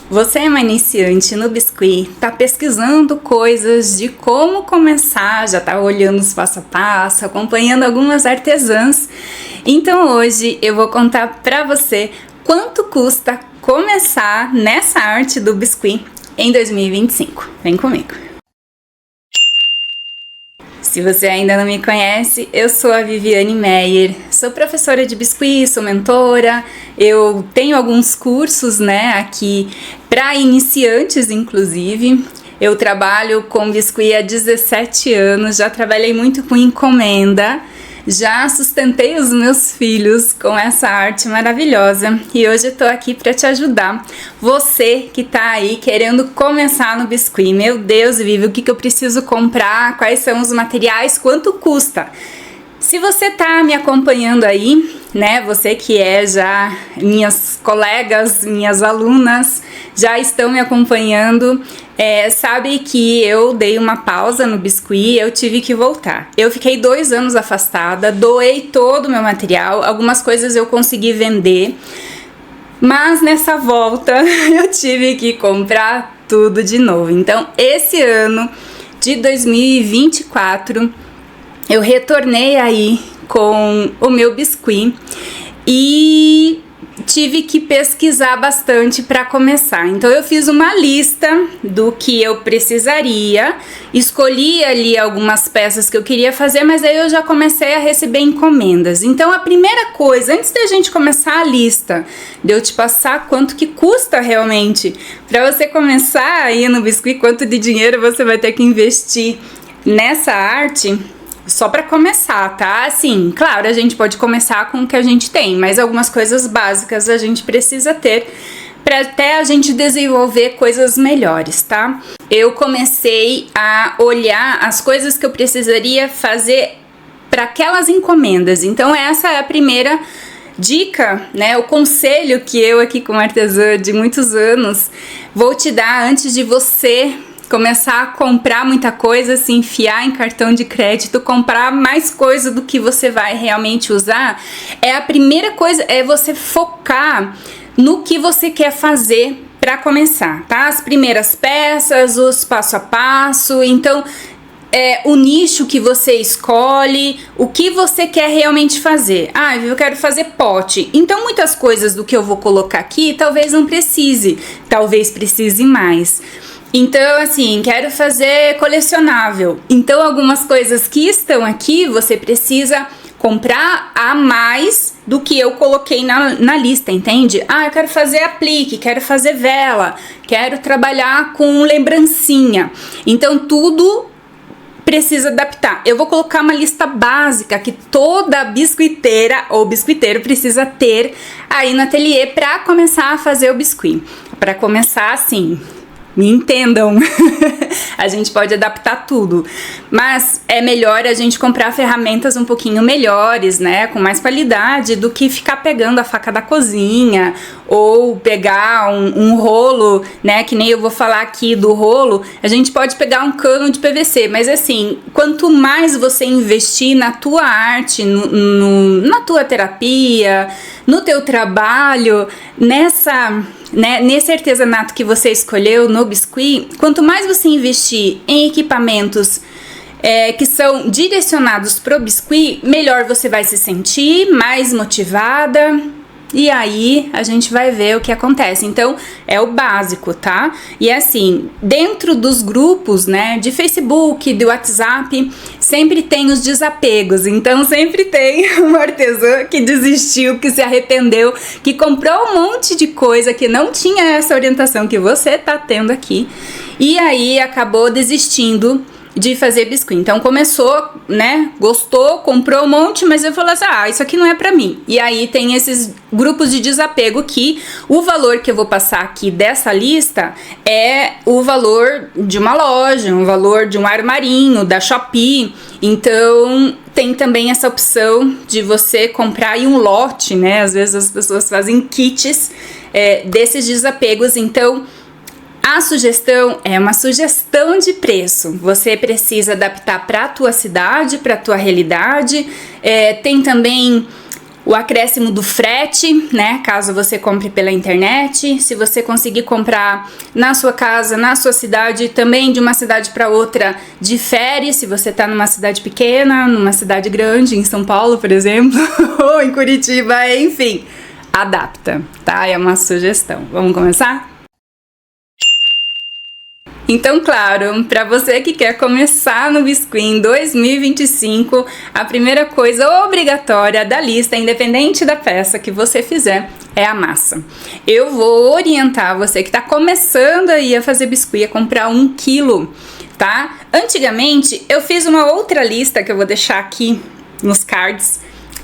Você é uma iniciante no Biscuit, tá pesquisando coisas de como começar, já tá olhando os passo a passo, acompanhando algumas artesãs. Então hoje eu vou contar pra você quanto custa começar nessa arte do Biscuit em 2025. Vem comigo! Se você ainda não me conhece, eu sou a Viviane Meyer, sou professora de Biscuit, sou mentora, eu tenho alguns cursos, aqui para iniciantes, inclusive. Eu trabalho com Biscuit há 17 anos, já trabalhei muito com encomenda, já sustentei os meus filhos com essa arte maravilhosa e hoje eu tô aqui para te ajudar. Você que tá aí querendo começar no Biscuit, meu Deus, Vivi, o que eu preciso comprar? Quais são os materiais? Quanto custa? Se você tá me acompanhando aí, você que é já minhas colegas, minhas alunas, já estão me acompanhando, sabe que eu dei uma pausa no Biscuit, eu tive que voltar. Eu fiquei 2 anos afastada, doei todo o meu material, algumas coisas eu consegui vender, mas nessa volta eu tive que comprar tudo de novo. Então, esse ano de 2024, eu retornei aí com o meu Biscuit e tive que pesquisar bastante para começar. Então eu fiz uma lista do que eu precisaria, escolhi ali algumas peças que eu queria fazer, mas aí eu já comecei a receber encomendas. Então a primeira coisa, antes da gente começar a lista, de eu te passar quanto que custa realmente, para você começar aí no Biscuit, quanto de dinheiro você vai ter que investir nessa arte, só para começar, tá? Assim, claro, a gente pode começar com o que a gente tem, mas algumas coisas básicas a gente precisa ter para até a gente desenvolver coisas melhores, tá? Eu comecei a olhar as coisas que eu precisaria fazer para aquelas encomendas. Então essa é a primeira dica, o conselho que eu aqui como artesã de muitos anos vou te dar antes de você começar a comprar muita coisa, se enfiar em cartão de crédito, comprar mais coisa do que você vai realmente usar. A primeira coisa é você focar no que você quer fazer para começar, tá? As primeiras peças, os passo a passo, então o nicho que você escolhe, o que você quer realmente fazer. Eu quero fazer pote. Então muitas coisas do que eu vou colocar aqui talvez não precise, talvez precise mais. Então, assim, quero fazer colecionável. Então, algumas coisas que estão aqui, você precisa comprar a mais do que eu coloquei na lista, entende? Eu quero fazer aplique, quero fazer vela, quero trabalhar com lembrancinha. Então, tudo precisa adaptar. Eu vou colocar uma lista básica que toda biscuiteira ou biscuiteiro precisa ter aí no ateliê para começar a fazer o biscuit. Para começar assim, me entendam, a gente pode adaptar tudo, mas é melhor a gente comprar ferramentas um pouquinho melhores, com mais qualidade, do que ficar pegando a faca da cozinha ou pegar um rolo, que nem eu vou falar aqui do rolo. A gente pode pegar um cano de PVC, mas assim, quanto mais você investir na tua arte, na tua terapia, no teu trabalho, nesse artesanato que você escolheu no Biscuit, quanto mais você investir em equipamentos que são direcionados pro Biscuit, melhor você vai se sentir, mais motivada. E aí a gente vai ver o que acontece. Então é o básico, tá? E assim, dentro dos grupos, de Facebook, do WhatsApp, sempre tem os desapegos. Então sempre tem uma artesã que desistiu, que se arrependeu, que comprou um monte de coisa que não tinha essa orientação que você tá tendo aqui, e aí acabou desistindo de fazer biscuit. Então começou, gostou, comprou um monte, mas eu falei assim, isso aqui não é pra mim. E aí tem esses grupos de desapego que o valor que eu vou passar aqui dessa lista é o valor de uma loja, o valor de um armarinho, da Shopee. Então tem também essa opção de você comprar aí um lote, às vezes as pessoas fazem kits desses desapegos. Então a sugestão é uma sugestão de preço. Você precisa adaptar para a tua cidade, para a tua realidade. Tem também o acréscimo do frete, né, caso você compre pela internet. Se você conseguir comprar na sua casa, na sua cidade, também de uma cidade para outra, difere. Se você tá numa cidade pequena, numa cidade grande, em São Paulo, por exemplo, ou em Curitiba, enfim, adapta, tá? É uma sugestão. Vamos começar? Então, claro, para você que quer começar no Biscuit em 2025, a primeira coisa obrigatória da lista, independente da peça que você fizer, é a massa. Eu vou orientar você que está começando aí a fazer biscuit a comprar 1 quilo, tá? Antigamente, eu fiz uma outra lista que eu vou deixar aqui nos cards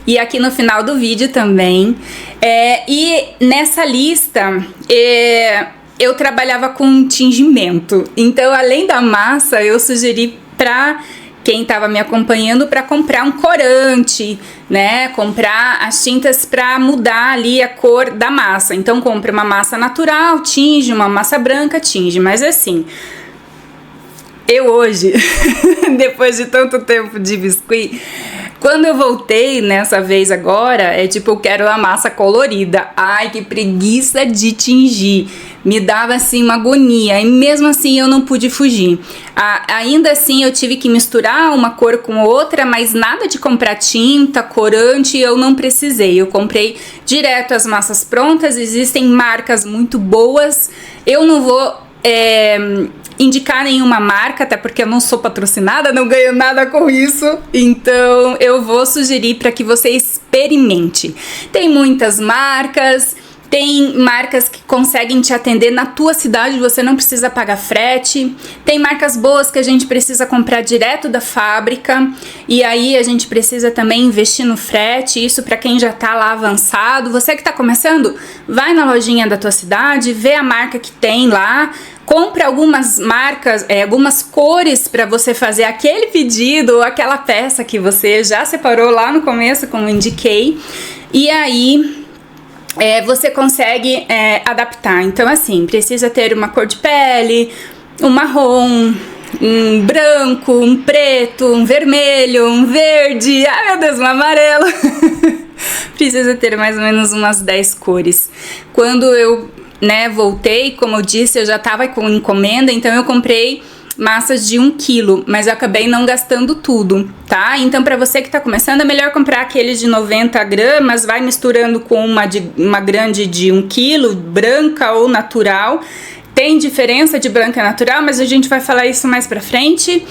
e aqui no final do vídeo também. E nessa lista, eu trabalhava com tingimento. Então, além da massa, eu sugeri para quem estava me acompanhando para comprar um corante, né? Comprar as tintas para mudar ali a cor da massa. Então, compre uma massa natural, tinge, uma massa branca, tinge. Mas assim, eu hoje, depois de tanto tempo de biscuit, quando eu voltei nessa vez agora, é tipo, eu quero a massa colorida. Ai, que preguiça de tingir. Me dava assim uma agonia e mesmo assim eu não pude fugir. Ainda assim eu tive que misturar uma cor com outra, mas nada de comprar tinta, corante, eu não precisei. Eu comprei direto as massas prontas, existem marcas muito boas. Eu não vou indicar nenhuma marca, até porque eu não sou patrocinada, não ganho nada com isso, então eu vou sugerir para que você experimente. Tem muitas marcas, tem marcas que conseguem te atender na tua cidade, você não precisa pagar frete. Tem marcas boas que a gente precisa comprar direto da fábrica e aí a gente precisa também investir no frete, isso para quem já tá lá avançado. Você que tá começando, vai na lojinha da tua cidade, vê a marca que tem lá, compra algumas marcas, algumas cores para você fazer aquele pedido ou aquela peça que você já separou lá no começo, como indiquei, e aí você consegue adaptar. Então assim, precisa ter uma cor de pele, um marrom, um branco, um preto, um vermelho, um verde, ai meu Deus, um amarelo. Precisa ter mais ou menos umas 10 cores. Quando eu voltei, como eu disse, eu já tava com encomenda, então eu comprei massas de 1 quilo, mas eu acabei não gastando tudo, tá? Então, para você que tá começando, é melhor comprar aqueles de 90 gramas, vai misturando com uma grande de 1 quilo, branca ou natural. Tem diferença de branca e natural, mas a gente vai falar isso mais pra frente.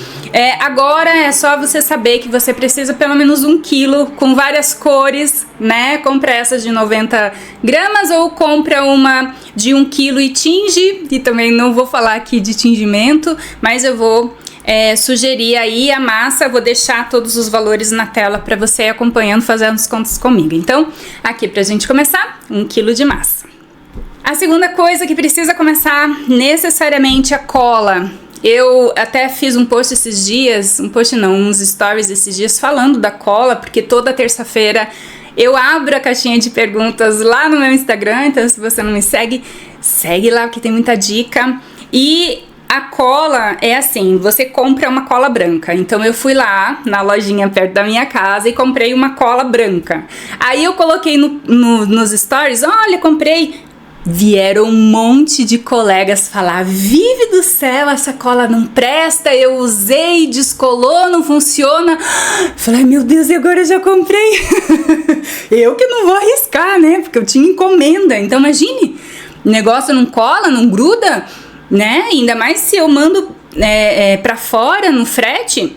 Agora é só você saber que você precisa pelo menos 1 quilo com várias cores, né? Compra essas de 90 gramas ou compra uma de 1 quilo e tinge. E também não vou falar aqui de tingimento, mas eu vou sugerir aí a massa. Vou deixar todos os valores na tela pra você ir acompanhando, fazendo os contos comigo. Então, aqui pra gente começar, 1 quilo de massa. A segunda coisa que precisa começar necessariamente é a cola. Eu até fiz um post esses dias, uns stories esses dias falando da cola, porque toda terça-feira eu abro a caixinha de perguntas lá no meu Instagram, então se você não me segue, segue lá porque tem muita dica. E a cola é assim, você compra uma cola branca. Então eu fui lá na lojinha perto da minha casa e comprei uma cola branca. Aí eu coloquei nos stories, olha, comprei. Vieram um monte de colegas falar: Vivi do céu, essa cola não presta, eu usei, descolou, não funciona. Falei, meu Deus, e agora eu já comprei? Eu que não vou arriscar, né? Porque eu tinha encomenda. Então imagine, o negócio não cola, não gruda, né? Ainda mais se eu mando pra fora no frete.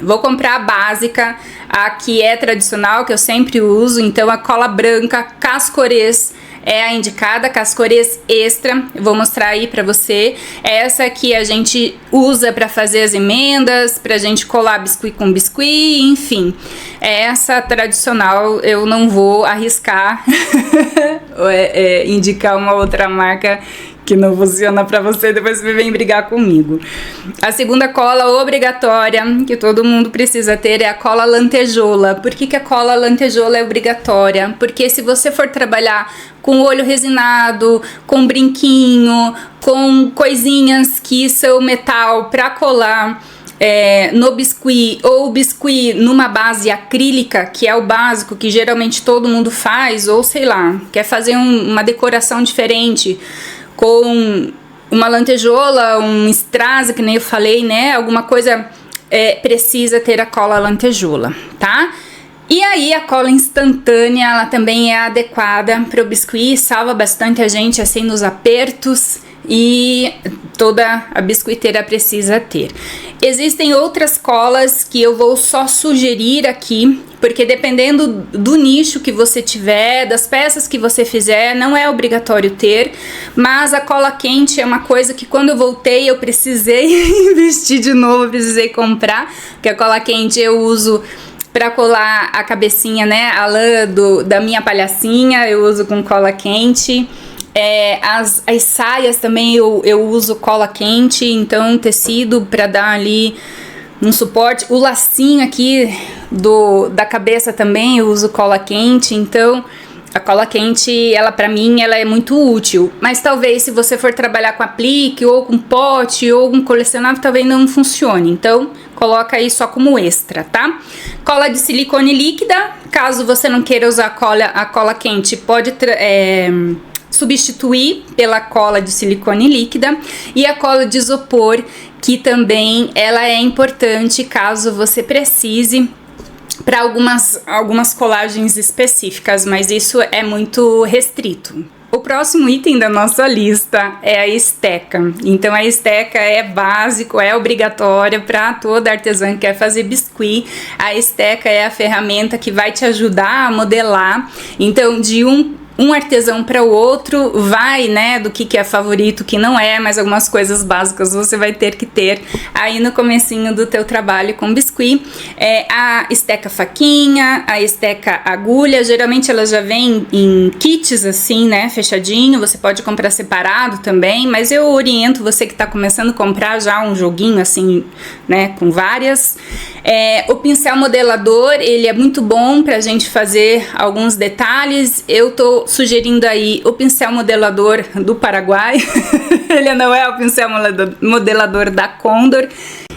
Vou comprar a básica, a que é tradicional, que eu sempre uso. Então a cola branca Cascorês é a indicada, Cascorês Extra. Eu vou mostrar aí pra você. Essa que a gente usa pra fazer as emendas, pra gente colar biscuit com biscuit, enfim. Essa tradicional eu não vou arriscar indicar uma outra marca que não funciona pra você, depois você vem brigar comigo. A segunda cola obrigatória que todo mundo precisa ter é a cola lantejoula. Por que a cola lantejoula é obrigatória? Porque se você for trabalhar com olho resinado, com brinquinho, com coisinhas que são metal pra colar, no biscuit, ou biscuit numa base acrílica, que é o básico que geralmente todo mundo faz, ou sei lá, quer fazer uma decoração diferente com uma lantejola, um strass, que nem eu falei, né? Alguma coisa precisa ter a cola lantejola, tá? E aí a cola instantânea, ela também é adequada para o biscuit, salva bastante a gente assim nos apertos, e toda a biscoiteira precisa ter. Existem outras colas que eu vou só sugerir aqui, porque dependendo do nicho que você tiver, das peças que você fizer, não é obrigatório ter, mas a cola quente é uma coisa que quando eu voltei eu precisei investir de novo, precisei comprar, porque a cola quente eu uso para colar a cabecinha, né, a lã da minha palhacinha, eu uso com cola quente. As saias também eu uso cola quente, então tecido para dar ali um suporte. O lacinho aqui da cabeça também eu uso cola quente, então a cola quente, ela pra mim, ela é muito útil. Mas talvez se você for trabalhar com aplique, ou com pote, ou com colecionável, talvez não funcione. Então, coloca aí só como extra, tá? Cola de silicone líquida, caso você não queira usar a cola quente, pode substituir pela cola de silicone líquida. E a cola de isopor, que também ela é importante caso você precise para algumas colagens específicas, mas isso é muito restrito. O próximo item da nossa lista é a esteca. Então a esteca é básico, é obrigatória para toda artesã que quer fazer biscuit. A esteca é a ferramenta que vai te ajudar a modelar. Então de um artesão para o outro, vai, né, do que é favorito, que não é, mas algumas coisas básicas você vai ter que ter aí no comecinho do teu trabalho com biscuit. A esteca faquinha, a esteca agulha, geralmente ela já vem em kits assim, né, fechadinho, você pode comprar separado também, mas eu oriento você que tá começando a comprar já um joguinho assim, né, com várias. O pincel modelador, ele é muito bom pra gente fazer alguns detalhes. Eu tô sugerindo aí o pincel modelador do Paraguai. Ele não é o pincel modelador da Condor.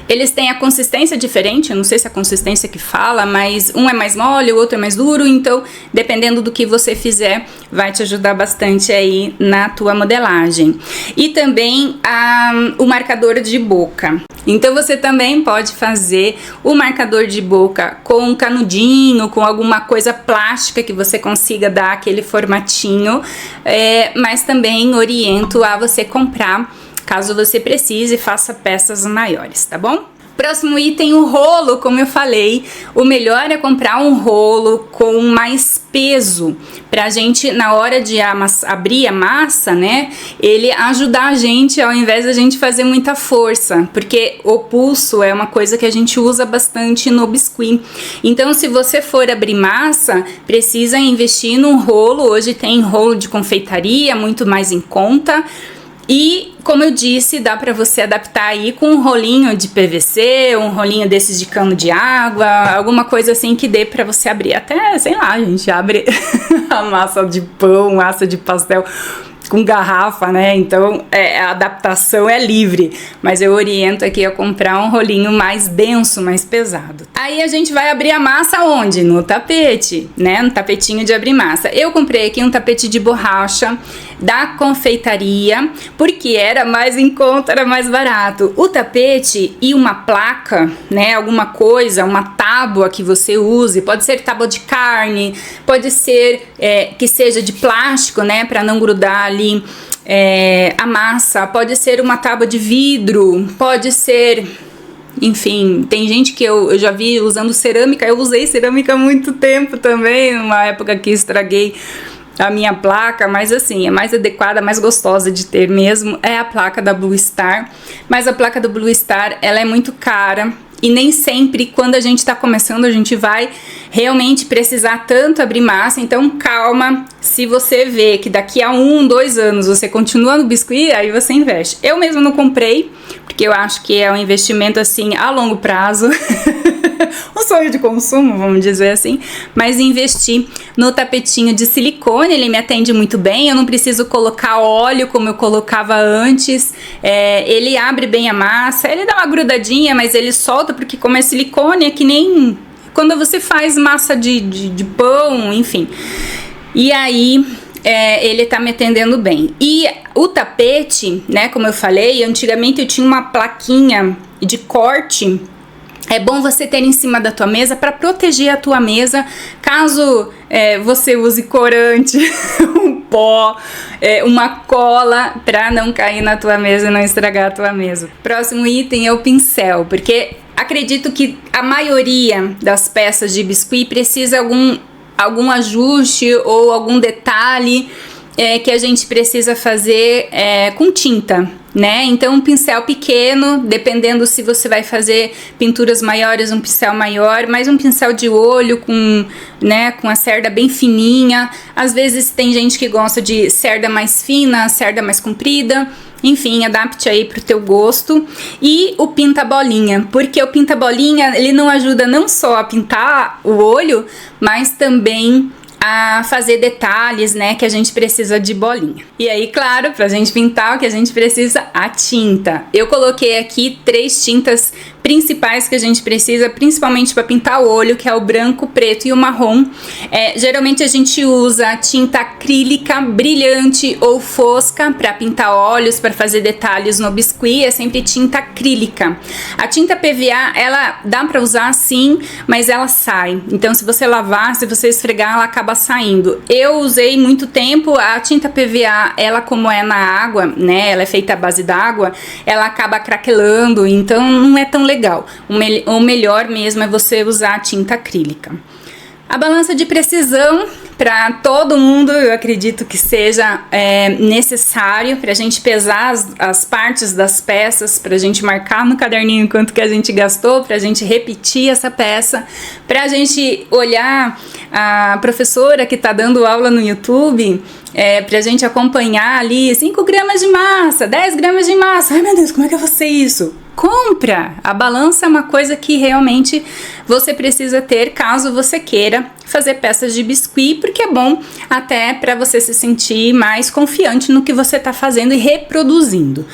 Eles têm a consistência diferente, eu não sei se é a consistência que fala, mas um é mais mole, o outro é mais duro, então dependendo do que você fizer, vai te ajudar bastante aí na tua modelagem. E também o marcador de boca. Então você também pode fazer o marcador de boca com um canudinho, com alguma coisa plástica que você consiga dar aquele formatinho, mas também oriento a você comprar, caso você precise, faça peças maiores, tá bom? Próximo item, o rolo. Como eu falei, o melhor é comprar um rolo com mais peso, pra gente, na hora de abrir a massa, né, ele ajudar a gente, ao invés da gente fazer muita força, porque o pulso é uma coisa que a gente usa bastante no biscuit. Então, se você for abrir massa, precisa investir num rolo. Hoje tem rolo de confeitaria, muito mais em conta. E, como eu disse, dá pra você adaptar aí com um rolinho de PVC, um rolinho desses de cano de água, alguma coisa assim que dê pra você abrir. Até, sei lá, a gente abre a massa de pão, massa de pastel com garrafa, né? Então a adaptação é livre, mas eu oriento aqui a comprar um rolinho mais denso, mais pesado. Aí a gente vai abrir a massa onde? No tapete, né? No tapetinho de abrir massa. Eu comprei aqui um tapete de borracha da confeitaria, porque era mais em conta, era mais barato. O tapete e uma placa, né? Alguma coisa, uma tábua que você use, pode ser tábua de carne, pode ser que seja de plástico, né? Para não grudar ali a massa, pode ser uma tábua de vidro, pode ser, enfim, tem gente que eu já vi usando cerâmica. Eu usei cerâmica há muito tempo também, numa época que estraguei a minha placa, mas assim, é mais adequada, mais gostosa de ter mesmo, é a placa da Blue Star. Mas a placa do Blue Star, ela é muito cara, e nem sempre, quando a gente tá começando, a gente vai realmente precisar tanto abrir massa. Então calma, se você vê que daqui a 1, 2 anos você continua no biscuit, aí você investe. Eu mesmo não comprei, porque eu acho que é um investimento assim a longo prazo. O sonho de consumo, vamos dizer assim, mas investi no tapetinho de silicone. Ele me atende muito bem, eu não preciso colocar óleo como eu colocava antes, ele abre bem a massa, ele dá uma grudadinha, mas ele solta, porque como é silicone, é que nem quando você faz massa de pão, enfim. E aí ele tá me atendendo bem. E o tapete, né, como eu falei, antigamente eu tinha uma plaquinha de corte. É bom você ter em cima da tua mesa para proteger a tua mesa, caso você use corante, um pó, uma cola, para não cair na tua mesa e não estragar a tua mesa. Próximo item é o pincel, porque acredito que a maioria das peças de biscuit precisa algum ajuste ou algum detalhe que a gente precisa fazer com tinta, né? Então um pincel pequeno, dependendo se você vai fazer pinturas maiores, um pincel maior, mas um pincel de olho com a cerda bem fininha. Às vezes tem gente que gosta de cerda mais fina, cerda mais comprida. Enfim, adapte aí pro teu gosto. E o pinta-bolinha, porque o pinta-bolinha, ele não ajuda não só a pintar o olho, mas também a fazer detalhes, né, que a gente precisa de bolinha. E aí, claro, pra gente pintar, o que a gente precisa? A tinta. Eu coloquei aqui 3 tintas principais que a gente precisa, principalmente para pintar o olho, que é o branco, preto e o marrom. Geralmente a gente usa tinta acrílica brilhante ou fosca para pintar olhos, para fazer detalhes no biscuit, é sempre tinta acrílica. A tinta PVA, ela dá para usar sim, mas ela sai. Então se você lavar, se você esfregar, ela acaba saindo. Eu usei muito tempo a tinta PVA, ela como é na água, né, ela é feita à base d'água, ela acaba craquelando, então não é tão legal. O melhor mesmo é você usar a tinta acrílica. A balança de precisão, para todo mundo, eu acredito que seja necessário para a gente pesar as partes das peças, para a gente marcar no caderninho quanto que a gente gastou, para a gente repetir essa peça, para a gente olhar a professora que está dando aula no YouTube, pra gente acompanhar ali 5 gramas de massa, 10 gramas de massa. Ai meu Deus, como é que eu vou fazer isso? Compra! A balança é uma coisa que realmente você precisa ter caso você queira fazer peças de biscuit, porque é bom até para você se sentir mais confiante no que você tá fazendo e reproduzindo.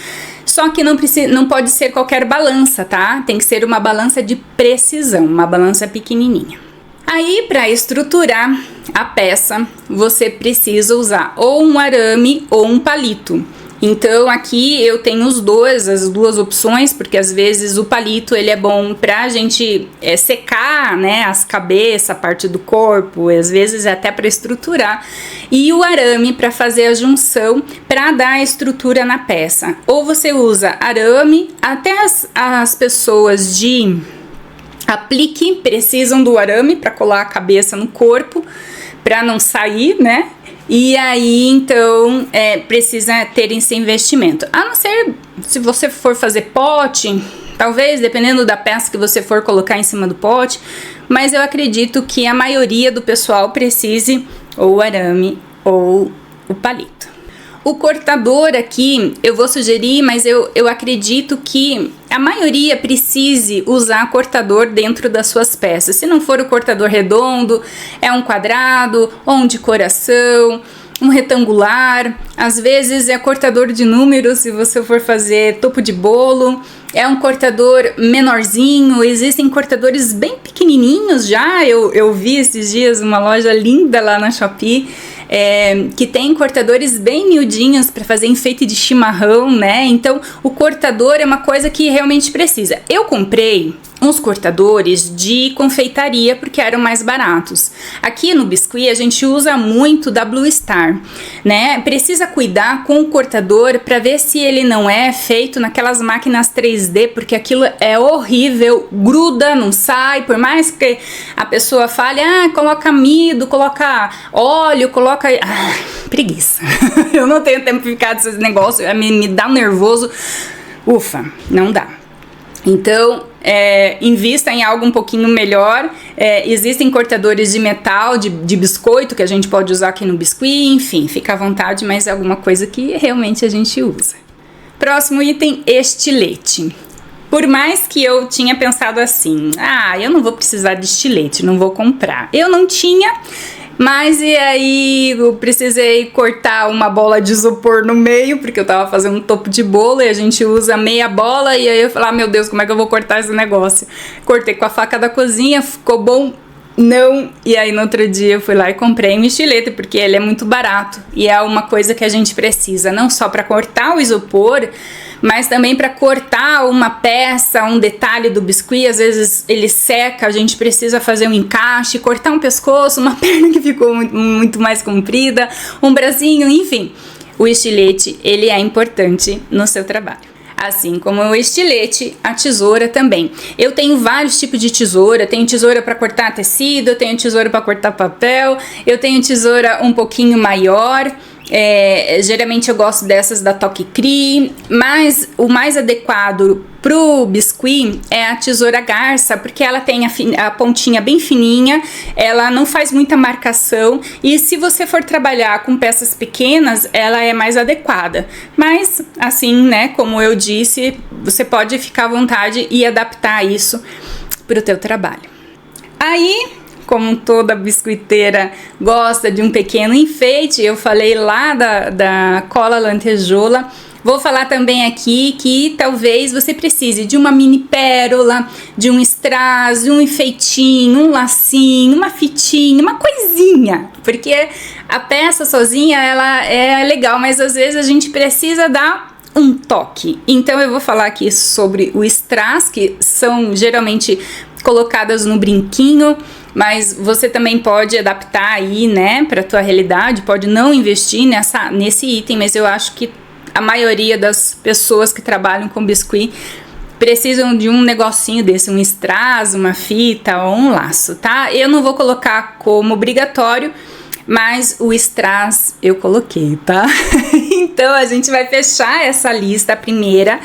Só que não pode ser qualquer balança, tá? Tem que ser uma balança de precisão, uma balança pequenininha. Aí, para estruturar a peça, você precisa usar ou um arame ou um palito. Então aqui eu tenho as duas opções, porque às vezes o palito ele é bom pra gente secar, né, as cabeças, a parte do corpo, às vezes até para estruturar, e o arame para fazer a junção, para dar a estrutura na peça. Ou você usa arame, até as pessoas de aplique precisam do arame para colar a cabeça no corpo, para não sair, né? E aí, então, precisa ter esse investimento. A não ser se você for fazer pote, talvez, dependendo da peça que você for colocar em cima do pote, mas eu acredito que a maioria do pessoal precise ou o arame ou o palito. O cortador aqui, eu vou sugerir, mas eu acredito que a maioria precise usar cortador dentro das suas peças. Se não for o cortador redondo, é um quadrado, ou um de coração, um retangular. Às vezes é cortador de números, se você for fazer topo de bolo. É um cortador menorzinho, existem cortadores bem pequenininhos já. Eu vi esses dias uma loja linda lá na Shopee, que tem cortadores bem miudinhos para fazer enfeite de chimarrão, né? Então o cortador é uma coisa que realmente precisa. Eu comprei uns cortadores de confeitaria porque eram mais baratos. Aqui no biscuit a gente usa muito da Blue Star, né? Precisa cuidar com o cortador para ver se ele não é feito naquelas máquinas 3D, porque aquilo é horrível, gruda, não sai, por mais que a pessoa fale, coloca amido, coloca óleo, coloca... preguiça. Eu não tenho tempo de ficar desse negócio, me dá um nervoso. Ufa, não dá. Então, invista em algo um pouquinho melhor. Existem cortadores de metal, de biscoito, que a gente pode usar aqui no biscuit, enfim, fica à vontade, mas é alguma coisa que realmente a gente usa. Próximo item, estilete. Por mais que eu tinha pensado assim, eu não vou precisar de estilete, não vou comprar. Eu não tinha, mas e aí eu precisei cortar uma bola de isopor no meio, porque eu tava fazendo um topo de bolo e a gente usa meia bola, e aí eu falei, meu Deus, como é que eu vou cortar esse negócio? Cortei com a faca da cozinha, ficou bom? Não. E aí no outro dia eu fui lá e comprei um estilete, porque ele é muito barato e é uma coisa que a gente precisa, não só para cortar o isopor, mas também para cortar uma peça, um detalhe do biscuit. Às vezes ele seca, a gente precisa fazer um encaixe, cortar um pescoço, uma perna que ficou muito mais comprida, um bracinho, enfim. O estilete, ele é importante no seu trabalho. Assim como o estilete, a tesoura também. Eu tenho vários tipos de tesoura. Tenho tesoura para cortar tecido, eu tenho tesoura para cortar papel, eu tenho tesoura um pouquinho maior. Geralmente eu gosto dessas da Toque Cri, mas o mais adequado pro biscuit é a tesoura garça, porque ela tem a pontinha bem fininha, ela não faz muita marcação, e se você for trabalhar com peças pequenas, ela é mais adequada. Mas assim, né, como eu disse, você pode ficar à vontade e adaptar isso pro teu trabalho. Aí, como toda biscoiteira gosta de um pequeno enfeite, eu falei lá da cola lantejoula. Vou falar também aqui que talvez você precise de uma mini pérola, de um strass, um enfeitinho, um lacinho, uma fitinha, uma coisinha. Porque a peça sozinha, ela é legal, mas às vezes a gente precisa dar um toque. Então eu vou falar aqui sobre o strass, que são geralmente colocadas no brinquinho, mas você também pode adaptar aí, né, para tua realidade, pode não investir nesse item, mas eu acho que a maioria das pessoas que trabalham com biscuit precisam de um negocinho desse, um strass, uma fita ou um laço, tá? Eu não vou colocar como obrigatório, mas o strass eu coloquei, tá? Então a gente vai fechar essa lista primeira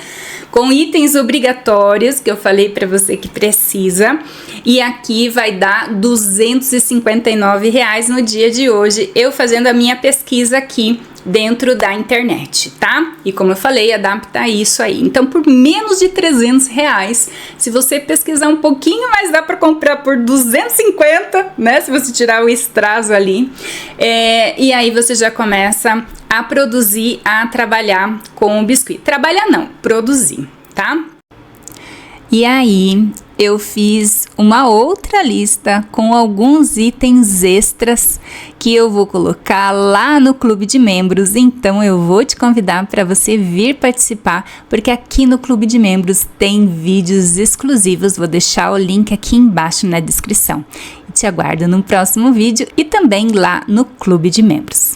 com itens obrigatórios que eu falei para você que precisa, e aqui vai dar R$259 no dia de hoje, eu fazendo a minha pesquisa aqui dentro da internet, tá? E como eu falei, adapta isso aí. Então, por menos de R$300, se você pesquisar um pouquinho mais, dá para comprar por 250, né? Se você tirar o strass ali. E aí você já começa a produzir, a trabalhar com o biscuit. Trabalhar não, produzir, tá? E aí, eu fiz uma outra lista com alguns itens extras que eu vou colocar lá no Clube de Membros. Então, eu vou te convidar para você vir participar, porque aqui no Clube de Membros tem vídeos exclusivos. Vou deixar o link aqui embaixo na descrição. E te aguardo no próximo vídeo e também lá no Clube de Membros.